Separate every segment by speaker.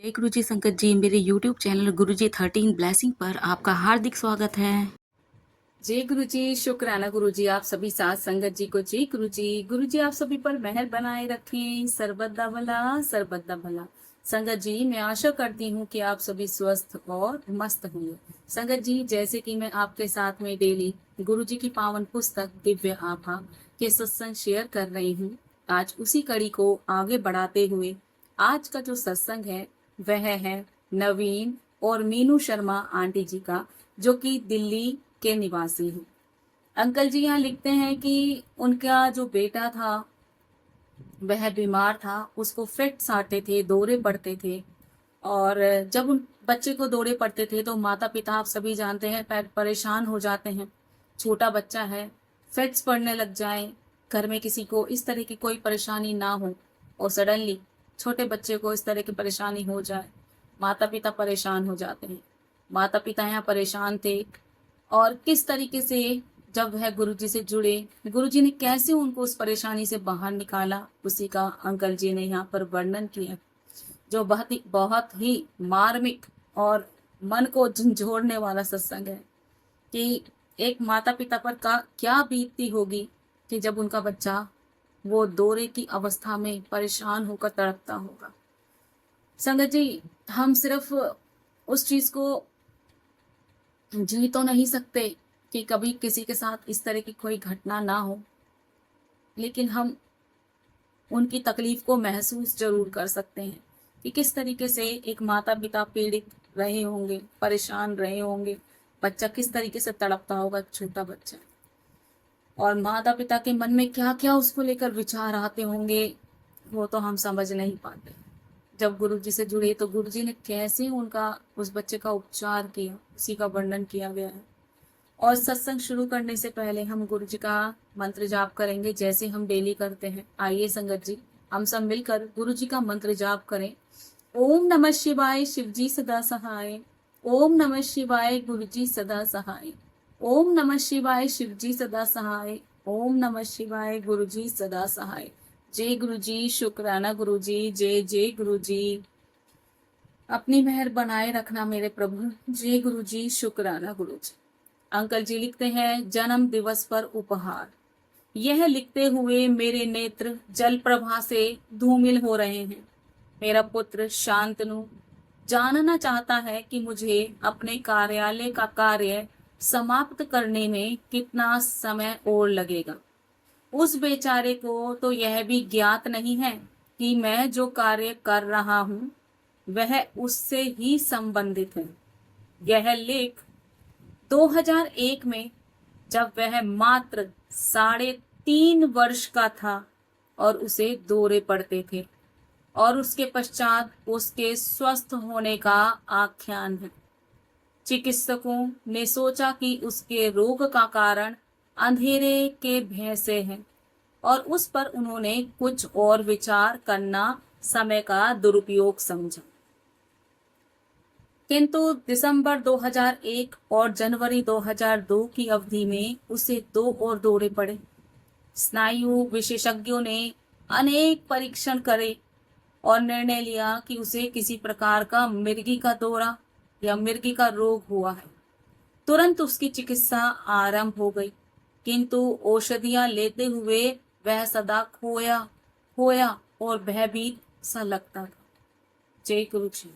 Speaker 1: जय गुरु जी संगत जी, मेरे यूट्यूब चैनल गुरु जी 13 ब्लेसिंग पर आपका हार्दिक स्वागत है।
Speaker 2: जय गुरु जी, शुक्राना गुरु जी, आप सभी साथ संगत जी को जय गुरु जी आप सभी पर मेहर बनाए रखें, सर्वदा भला सर्वदा भला। संगत जी, मैं आशा करती हूँ कि आप सभी स्वस्थ और मस्त होंगे। संगत जी, जैसे कि मैं आपके साथ में डेली गुरु जी की पावन पुस्तक दिव्य आभा के सत्संग शेयर कर रही हूँ, आज उसी कड़ी को आगे बढ़ाते हुए आज का जो सत्संग है वह है नवीन और मीनू शर्मा आंटी जी का, जो कि दिल्ली के निवासी हैं। अंकल जी यहाँ लिखते हैं कि उनका जो बेटा था वह बीमार था, उसको फिट्स आते थे, दौरे पड़ते थे। और जब उन बच्चे को दौरे पड़ते थे तो माता पिता, आप सभी जानते हैं, परेशान हो जाते हैं। छोटा बच्चा है, फिट्स पड़ने लग जाए, घर में किसी को इस तरह की कोई परेशानी ना हो और सडनली छोटे बच्चे को इस तरह की परेशानी हो जाए, माता पिता परेशान हो जाते हैं। माता पिता यहाँ परेशान थे और किस तरीके से जब वह गुरुजी से जुड़े, गुरुजी ने कैसे उनको उस परेशानी से बाहर निकाला, उसी का अंकल जी ने यहाँ पर वर्णन किया, जो बहुत ही मार्मिक और मन को झंझोड़ने वाला सत्संग है कि एक माता पिता पर का क्या बीतती होगी कि जब उनका बच्चा वो दौरे की अवस्था में परेशान होकर तड़पता होगा। संगत जी, हम सिर्फ उस चीज को जी तो नहीं सकते कि कभी किसी के साथ इस तरह की कोई घटना ना हो, लेकिन हम उनकी तकलीफ को महसूस जरूर कर सकते हैं कि किस तरीके से एक माता पिता पीड़ित रहे होंगे, परेशान रहे होंगे, बच्चा किस तरीके से तड़पता होगा, छोटा बच्चा, और माता पिता के मन में क्या क्या उसको लेकर विचार आते होंगे, वो तो हम समझ नहीं पाते। जब गुरु जी से जुड़े तो गुरु जी ने कैसे उनका उस बच्चे का उपचार किया, उसी का वर्णन किया गया है। और सत्संग शुरू करने से पहले हम गुरु जी का मंत्र जाप करेंगे, जैसे हम डेली करते हैं। आइए संगत जी, हम सब मिलकर गुरु जी का मंत्र जाप करें। ओम नमः शिवाय, शिव जी सदा सहाय। ओम नमः शिवाय, गुरु जी सदा सहाय। ओम नमः शिवाय, शिव जी सदा सहाय। ओम नमः शिवाय, गुरु जी सदा सहाय। जय गुरु जी, शुक्राना गुरु जी, जय जय गुरु जी। अपनी मेहर बनाए रखना मेरे प्रभु। जय गुरु जी, शुक्राना गुरु जी। अंकल जी लिखते हैं, जन्म दिवस पर उपहार। यह लिखते हुए मेरे नेत्र जल प्रभा से धूमिल हो रहे हैं। मेरा पुत्र शांतनु जानना चाहता है कि मुझे अपने कार्यालय का कार्य समाप्त करने में कितना समय और लगेगा। उस बेचारे को तो यह भी ज्ञात नहीं है कि मैं जो कार्य कर रहा हूँ वह उससे ही संबंधित है। यह लेख 2001 में, जब वह मात्र 3.5 वर्ष का था और उसे दौरे पड़ते थे, और उसके पश्चात उसके स्वस्थ होने का आख्यान है। चिकित्सकों ने सोचा कि उसके रोग का कारण अंधेरे के भय से है और उस पर उन्होंने कुछ और विचार करना समय का दुरुपयोग समझा। किंतु दिसंबर 2001 और जनवरी 2002 की अवधि में उसे 2 और दौरे पड़े। स्नायु विशेषज्ञों ने अनेक परीक्षण करे और निर्णय लिया कि उसे किसी प्रकार का मिर्गी का दौरा या मिर्गी का रोग हुआ है। तुरंत उसकी चिकित्सा आरंभ हो गई, किंतु औषधियां लेते हुए वह सदा खोया खोया और भयभीत सा लगता था। जय गुरु जी।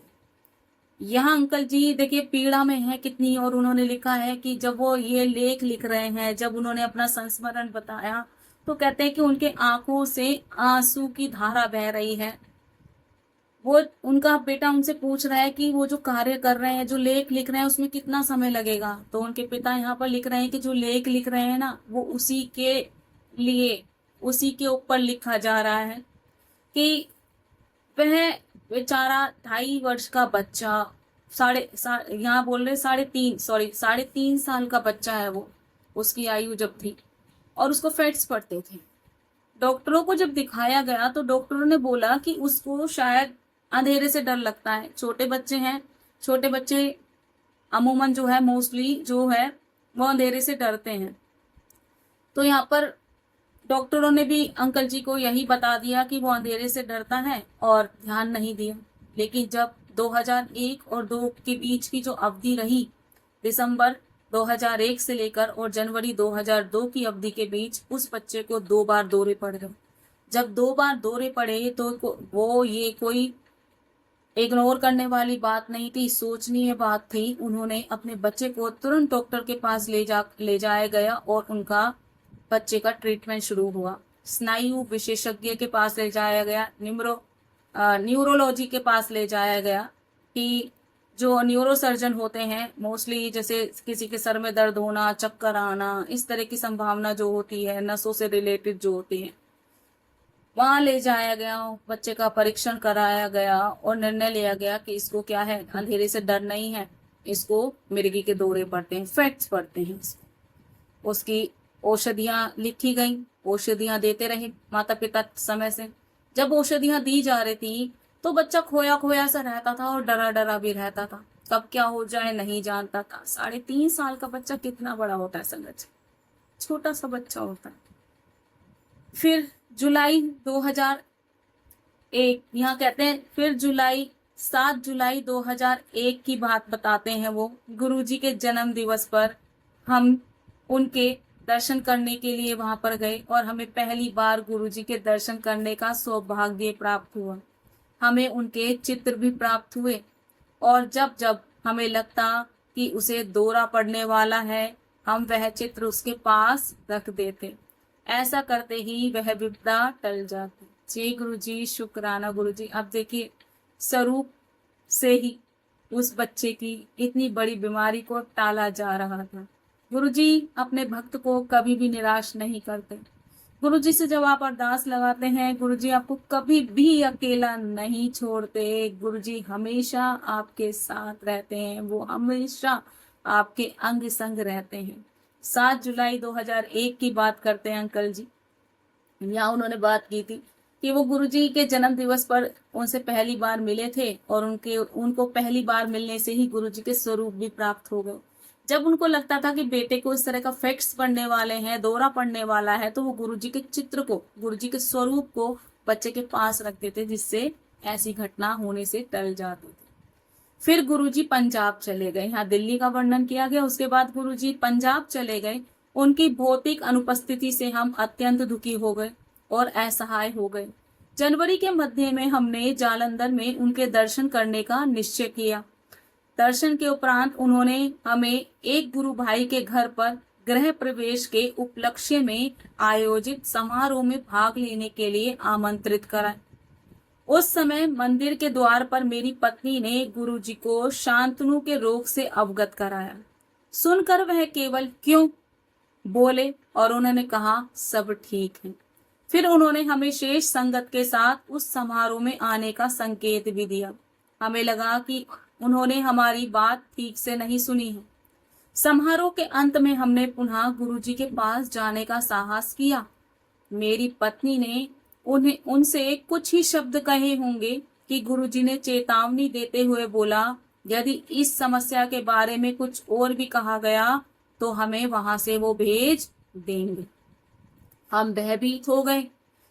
Speaker 2: यहाँ अंकल जी देखिए पीड़ा में है कितनी, और उन्होंने लिखा है कि जब वो ये लेख लिख रहे हैं, जब उन्होंने अपना संस्मरण बताया, तो कहते हैं कि उनके आंखों से आंसू की धारा बह रही है। वो उनका बेटा उनसे पूछ रहा है कि वो जो कार्य कर रहे हैं, जो लेख लिख रहे हैं, उसमें कितना समय लगेगा। तो उनके पिता यहाँ पर लिख रहे हैं कि जो लेख लिख रहे हैं ना, वो उसी के लिए, उसी के ऊपर लिखा जा रहा है कि वह बेचारा 2.5 वर्ष का बच्चा, यहाँ बोल रहे 3.5 साल का बच्चा है वो, उसकी आयु जब थी, और उसको फेट्स पड़ते थे। डॉक्टरों को जब दिखाया गया तो डॉक्टरों ने बोला कि उसको शायद अंधेरे से डर लगता है। छोटे बच्चे हैं, छोटे बच्चे अमूमन जो है, मोस्टली जो है, वो अंधेरे से डरते हैं। तो यहाँ पर डॉक्टरों ने भी अंकल जी को यही बता दिया कि वो अंधेरे से डरता है और ध्यान नहीं दिया। लेकिन जब 2001 और 2 के बीच की जो अवधि रही, दिसंबर 2001 से लेकर और जनवरी 2002 की अवधि के बीच उस बच्चे को 2 बार दौरे पड़ गए। जब 2 बार दौरे पड़े तो वो ये कोई इग्नोर करने वाली बात नहीं थी, सोचनीय बात थी। उन्होंने अपने बच्चे को तुरंत डॉक्टर के पास ले जाया गया और उनका बच्चे का ट्रीटमेंट शुरू हुआ। स्नायु विशेषज्ञ के पास ले जाया गया, न्यूरोलॉजी के पास ले जाया गया कि जो न्यूरो सर्जन होते हैं मोस्टली, जैसे किसी के सर में दर्द होना, चक्कर आना, इस तरह की संभावना जो होती है, नसों से रिलेटेड जो होती है, वहां ले जाया गया। बच्चे का परीक्षण कराया गया और निर्णय लिया गया कि इसको क्या है, अंधेरे से डर नहीं है, इसको मिर्गी के दौरे पड़ते हैं, फैक्ट्स पड़ते हैं इसको। उसकी औषधियां लिखी गई, औषधियां देते रहे माता पिता समय से। जब औषधियां दी जा रही थी तो बच्चा खोया खोया सा रहता था और डरा डरा भी रहता था, कब क्या हो जाए नहीं जानता था। 3.5 साल का बच्चा कितना बड़ा होता है संगत, छोटा सा बच्चा होता है। फिर जुलाई 2001, यहाँ कहते हैं फिर 7 जुलाई 2001 की बात बताते हैं वो। गुरुजी के जन्म दिवस पर हम उनके दर्शन करने के लिए वहां पर गए और हमें पहली बार गुरुजी के दर्शन करने का सौभाग्य प्राप्त हुआ। हमें उनके चित्र भी प्राप्त हुए और जब जब हमें लगता कि उसे दौरा पड़ने वाला है, हम वह चित्र उसके पास रख देते। ऐसा करते ही वह विपदा टल जाती। जय गुरु जी, शुक्राना गुरु जी। अब देखिए, स्वरूप से ही उस बच्चे की इतनी बड़ी बीमारी को टाला जा रहा था। गुरु जी अपने भक्त को कभी भी निराश नहीं करते। गुरु जी से जब आप अरदास लगाते हैं, गुरु जी आपको कभी भी अकेला नहीं छोड़ते। गुरु जी हमेशा आपके साथ रहते हैं, वो हमेशा आपके अंग संग रहते हैं। 7 जुलाई 2001 की बात करते हैं अंकल जी। यहाँ उन्होंने बात की थी कि वो गुरुजी के जन्म दिवस पर उनसे पहली बार मिले थे और उनको पहली बार मिलने से ही गुरुजी के स्वरूप भी प्राप्त हो गए। जब उनको लगता था कि बेटे को इस तरह का फैक्ट्स पढ़ने वाले हैं, दौरा पड़ने वाला है, तो वो गुरुजी के चित्र को, गुरुजी के स्वरूप को बच्चे के पास रख देते, जिससे ऐसी घटना होने से टल जाती थी। फिर गुरुजी पंजाब चले गए। यहाँ दिल्ली का वर्णन किया गया, उसके बाद गुरुजी पंजाब चले गए। उनकी भौतिक अनुपस्थिति से हम अत्यंत दुखी हो गए और असहाय हो गए। जनवरी के मध्य में हमने जालंधर में उनके दर्शन करने का निश्चय किया। दर्शन के उपरांत उन्होंने हमें एक गुरु भाई के घर पर गृह प्रवेश के उपलक्ष्य में आयोजित समारोह में भाग लेने के लिए आमंत्रित करा। उस समय मंदिर के द्वार पर मेरी पत्नी ने गुरुजी को शांतनु के रोग से अवगत कराया। सुनकर वह केवल क्यों बोले और उन्होंने कहा सब ठीक है। फिर उन्होंने हमें शेष संगत के साथ उस समारोह में आने का संकेत भी दिया। हमें लगा कि उन्होंने हमारी बात ठीक से नहीं सुनी है। समारोह के अंत में हमने पुनः गुरुजी के पास जाने का साहस किया। मेरी पत्नी ने उनसे कुछ ही शब्द कहे होंगे कि गुरुजी ने चेतावनी देते हुए बोला, यदि इस समस्या के बारे में कुछ और भी कहा गया तो हमें वहां से वो भेज देंगे। हम भयभीत हो गए।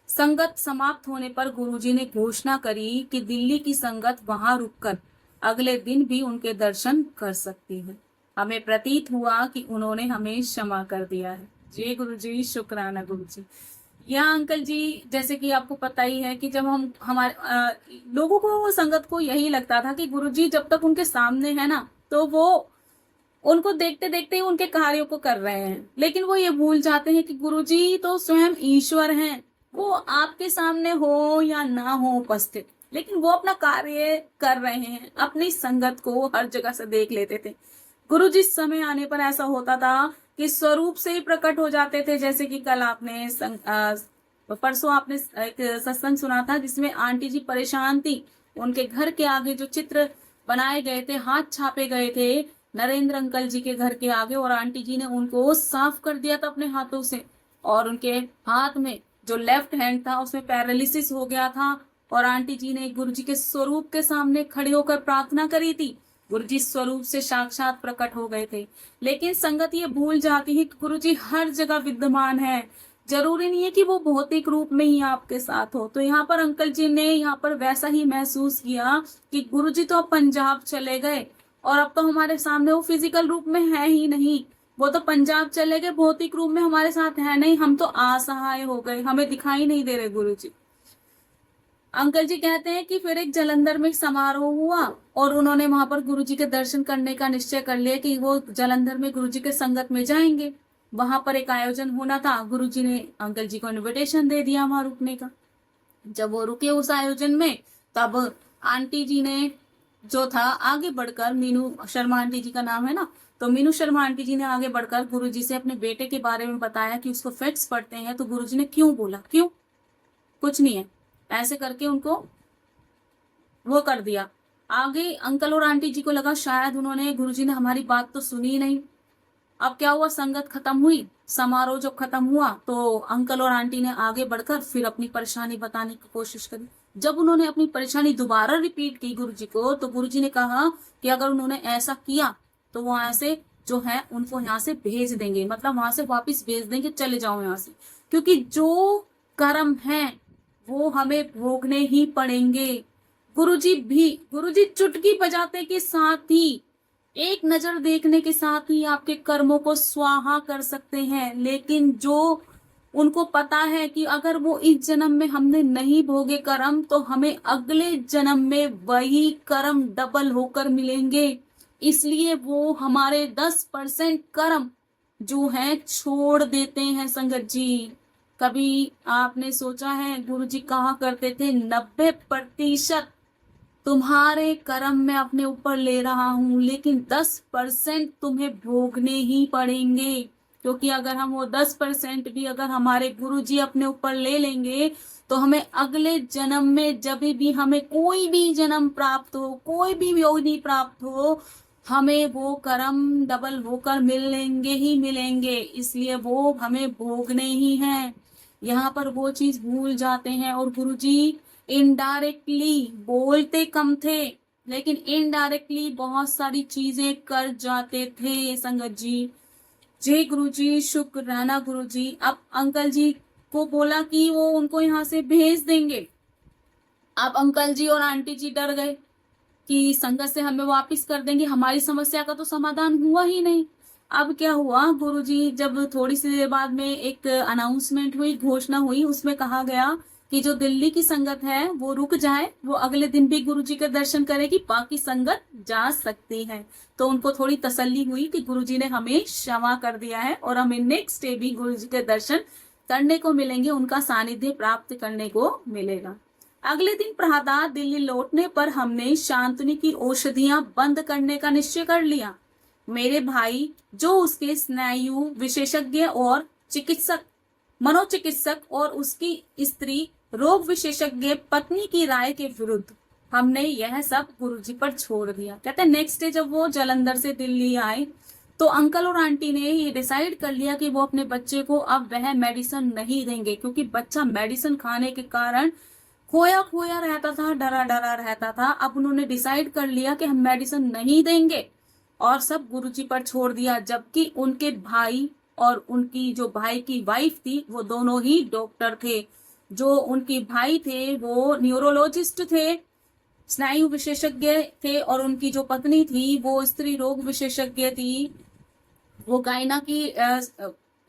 Speaker 2: संगत समाप्त होने पर गुरुजी ने घोषणा करी कि दिल्ली की संगत वहां रुककर अगले दिन भी उनके दर्शन कर सकती है। हमें प्रतीत हुआ कि उन्होंने हमें क्षमा कर दिया है। जय गुरुजी, शुक्राना गुरुजी। यहाँ अंकल जी, जैसे कि आपको पता ही है कि जब हम हमारे लोगों को, वो संगत को यही लगता था कि गुरुजी जब तक उनके सामने है ना, तो वो उनको देखते देखते ही उनके कार्यों को कर रहे हैं। लेकिन वो ये भूल जाते हैं कि गुरुजी तो स्वयं ईश्वर हैं, वो आपके सामने हो या ना हो उपस्थित, लेकिन वो अपना कार्य कर रहे हैं। अपनी संगत को हर जगह से देख लेते थे। गुरुजी समय आने पर ऐसा होता था कि स्वरूप से ही प्रकट हो जाते थे। जैसे कि कल आपने परसों आपने एक सत्संग सुना था जिसमें आंटी जी परेशान थी। उनके घर के आगे जो चित्र बनाए गए थे, हाथ छापे गए थे नरेंद्र अंकल जी के घर के आगे, और आंटी जी ने उनको साफ कर दिया था अपने हाथों से। और उनके हाथ में जो लेफ्ट हैंड था उसमें पैरालिसिस हो गया था और आंटी जी ने गुरुजी के स्वरूप के सामने खड़े होकर प्रार्थना करी थी। गुरुजी स्वरूप से साक्षात प्रकट हो गए थे। लेकिन संगत ये भूल जाती है कि गुरुजी हर जगह विद्यमान है। जरूरी नहीं है कि वो भौतिक रूप में ही आपके साथ हो। तो यहाँ पर अंकल जी ने यहाँ पर वैसा ही महसूस किया कि गुरुजी तो अब पंजाब चले गए और अब तो हमारे सामने वो फिजिकल रूप में है ही नहीं। वो तो पंजाब चले गए, भौतिक रूप में हमारे साथ है नहीं, हम तो असहाय हो गए, हमें दिखाई नहीं दे रहे गुरुजी। अंकल जी कहते हैं कि फिर एक जालंधर में एक समारोह हुआ और उन्होंने वहां पर गुरुजी के दर्शन करने का निश्चय कर लिया कि वो जालंधर में गुरुजी के संगत में जाएंगे। वहां पर एक आयोजन होना था, गुरुजी ने अंकल जी को इनविटेशन दे दिया वहां रुकने का। जब वो रुके उस आयोजन में, तब आंटी जी ने जो था आगे बढ़कर, मीनू शर्मा आंटी जी का नाम है ना, तो मीनू शर्मा आंटी जी ने आगे बढ़कर गुरुजी से अपने बेटे के बारे में बताया कि उसको फिट्स पड़ते हैं। तो गुरुजी ने क्यों बोला, क्यों, कुछ नहीं है, ऐसे करके उनको वो कर दिया। आगे अंकल और आंटी जी को लगा शायद उन्होंने, गुरुजी ने हमारी बात तो सुनी नहीं। अब क्या हुआ, संगत खत्म हुई, समारोह जब खत्म हुआ तो अंकल और आंटी ने आगे बढ़कर फिर अपनी परेशानी बताने की कोशिश करी। जब उन्होंने अपनी परेशानी दोबारा रिपीट की गुरुजी को, तो गुरुजी ने कहा कि अगर उन्होंने ऐसा किया तो वो यहाँ से जो है उनको यहाँ से भेज देंगे, मतलब वहां से वापिस भेज देंगे, चले जाओ यहाँ से, क्योंकि जो कर्म है वो हमें भोगने ही पड़ेंगे। गुरुजी चुटकी बजाते के साथ ही, एक नजर देखने के साथ ही आपके कर्मों को स्वाहा कर सकते हैं। लेकिन जो उनको पता है कि अगर वो इस जन्म में हमने नहीं भोगे कर्म, तो हमें अगले जन्म में वही कर्म डबल होकर मिलेंगे, इसलिए वो हमारे 10% कर्म जो है छोड़ देते हैं संगत जी। कभी आपने सोचा है, गुरुजी कहा करते थे 90% तुम्हारे कर्म मैं अपने ऊपर ले रहा हूं, लेकिन 10% तुम्हें भोगने ही पड़ेंगे। क्योंकि अगर हम वो 10% भी अगर हमारे गुरुजी अपने ऊपर ले लेंगे, तो हमें अगले जन्म में जब भी हमें कोई भी जन्म प्राप्त हो, कोई भी योनि प्राप्त हो, हमें वो कर्म डबल होकर मिलेंगे ही मिलेंगे, इसलिए वो हमें भोगने ही हैं। यहाँ पर वो चीज भूल जाते हैं। और गुरुजी इनडायरेक्टली बोलते कम थे, लेकिन इनडायरेक्टली बहुत सारी चीजें कर जाते थे संगत जी। जय गुरुजी, शुक्राना गुरुजी। अब अंकल जी को बोला कि वो उनको यहाँ से भेज देंगे। अब अंकल जी और आंटी जी डर गए कि संगत से हमें वापस कर देंगे, हमारी समस्या का तो समाधान हुआ ही नहीं। अब क्या हुआ, गुरुजी जब थोड़ी सी देर बाद में एक अनाउंसमेंट हुई, घोषणा हुई, उसमें कहा गया कि जो दिल्ली की संगत है वो रुक जाए, वो अगले दिन भी गुरुजी के दर्शन करेगी, बाकी संगत जा सकती है। तो उनको थोड़ी तसल्ली हुई कि गुरुजी ने हमें क्षमा कर दिया है और हमें नेक्स्ट डे भी गुरुजी के दर्शन करने को मिलेंगे, उनका सानिध्य प्राप्त करने को मिलेगा। अगले दिन प्रातः दिल्ली लौटने पर हमने शांतनु की औषधियां बंद करने का निश्चय कर लिया। मेरे भाई जो उसके स्नायु विशेषज्ञ और चिकित्सक, मनोचिकित्सक और उसकी स्त्री रोग विशेषज्ञ पत्नी की राय के विरुद्ध हमने यह सब गुरुजी पर छोड़ दिया। कहते हैं नेक्स्ट डे जब वो जालंधर से दिल्ली आए, तो अंकल और आंटी ने ये डिसाइड कर लिया कि वो अपने बच्चे को अब वह मेडिसिन नहीं देंगे, क्योंकि बच्चा मेडिसिन खाने के कारण खोया खोया रहता था, डरा डरा रहता था। अब उन्होंने डिसाइड कर लिया कि हम मेडिसिन नहीं देंगे और सब गुरुजी पर छोड़ दिया। जबकि उनके भाई और उनकी जो भाई की वाइफ थी, वो दोनों ही डॉक्टर थे। जो उनके भाई थे वो न्यूरोलॉजिस्ट थे, स्नायु विशेषज्ञ थे, और उनकी जो पत्नी थी वो स्त्री रोग विशेषज्ञ थी। वो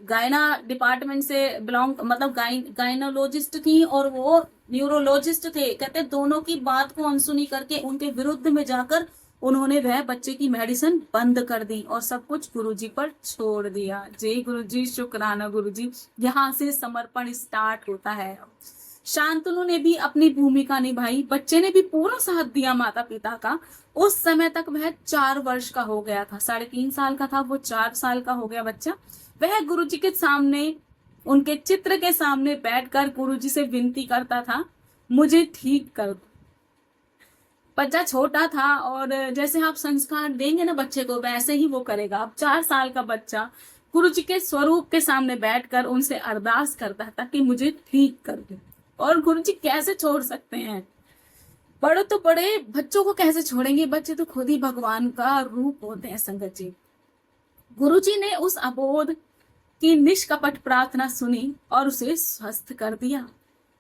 Speaker 2: गायना डिपार्टमेंट से बिलोंग, मतलब गायनोलॉजिस्ट थी और वो न्यूरोलॉजिस्ट थे। कहते दोनों की बात को अनसुनी करके उनके विरुद्ध में जाकर उन्होंने वह बच्चे की मेडिसिन बंद कर दी और सब कुछ गुरुजी पर छोड़ दिया। जय गुरुजी, शुक्राना गुरुजी। यहाँ से समर्पण स्टार्ट होता है। शांतनु ने भी अपनी भूमिका निभाई, बच्चे ने भी पूरा साथ दिया माता पिता का। उस समय तक वह 4 वर्ष का हो गया था, 3.5 साल का था, वो 4 साल का हो गया बच्चा। वह गुरुजी के सामने, उनके चित्र के सामने बैठकर गुरुजी से विनती करता था, मुझे ठीक कर दो। बच्चा छोटा था और जैसे आप संस्कार देंगे ना बच्चे को, वैसे ही वो करेगा। अब 4 साल का बच्चा गुरुजी के स्वरूप के सामने बैठकर उनसे अरदास करता था कि मुझे ठीक कर दो। और गुरुजी कैसे छोड़ सकते हैं, बड़े तो बड़े, बच्चों को कैसे छोड़ेंगे, बच्चे तो खुद ही भगवान का रूप होते हैं संगत जी। गुरुजी ने उस अबोध की निष्कपट प्रार्थना सुनी और उसे स्वस्थ कर दिया।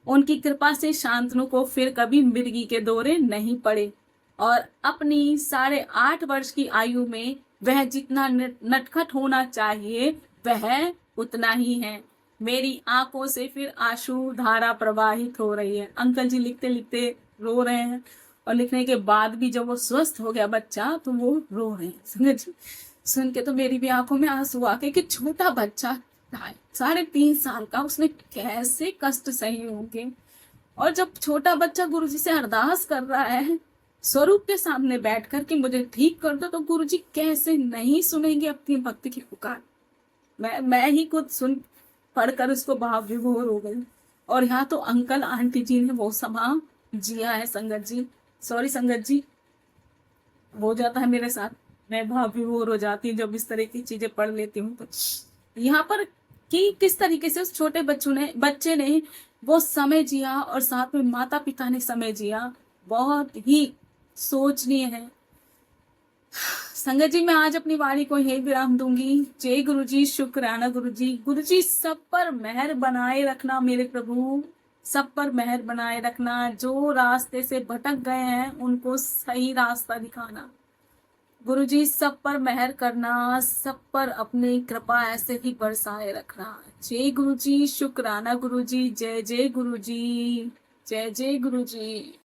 Speaker 2: उनकी कृपा से शांतनु को फिर कभी मिर्गी के दौरे नहीं पड़े और अपनी 8.5 वर्ष की आयु में वह जितना नटखट होना चाहिए वह उतना ही है। मेरी आंखों से फिर आंसू धारा प्रवाहित हो रही है। अंकल जी लिखते लिखते रो रहे हैं और लिखने के बाद भी जब वो स्वस्थ हो गया बच्चा तो वो रो रहे हैं। समझ सुन के तो मेरी भी आंखों में आंसू आ गए कि छोटा बच्चा 3.5 साल का, उसने कैसे कष्ट सही होंगे। और जब छोटा बच्चा गुरुजी से अरदास कर रहा है स्वरूप के सामने बैठकर कि मुझे ठीक कर दो, तो गुरुजी कैसे नहीं सुनेंगे अपनी भक्ति की पुकार। मैं ही खुद सुन पढ़कर उसको भाव विभोर हो गई। और यहाँ तो अंकल आंटी जी ने वो समा जिया है संगत जी। सॉरी संगत जी, हो जाता है मेरे साथ, मैं भाव विभोर हो जाती हूँ जब इस तरह की चीजें पढ़ लेती हूँ। तो यहाँ पर कि किस तरीके से उस छोटे बच्चे ने वो समय जिया और साथ में माता पिता ने समय जिया, बहुत ही सोचनीय है। संगत जी, मैं आज अपनी वाणी को यही विराम दूंगी। जय गुरु जी, शुक्राना गुरु जी। गुरु जी सब पर मेहर बनाए रखना मेरे प्रभु, सब पर मेहर बनाए रखना। जो रास्ते से भटक गए हैं उनको सही रास्ता दिखाना। गुरु जी सब पर मेहर करना, सब पर अपनी कृपा ऐसे ही बरसाए रखना। जय गुरु जी, शुक्राना गुरु जी। जय जय गुरु जी, जय जय गुरु जी।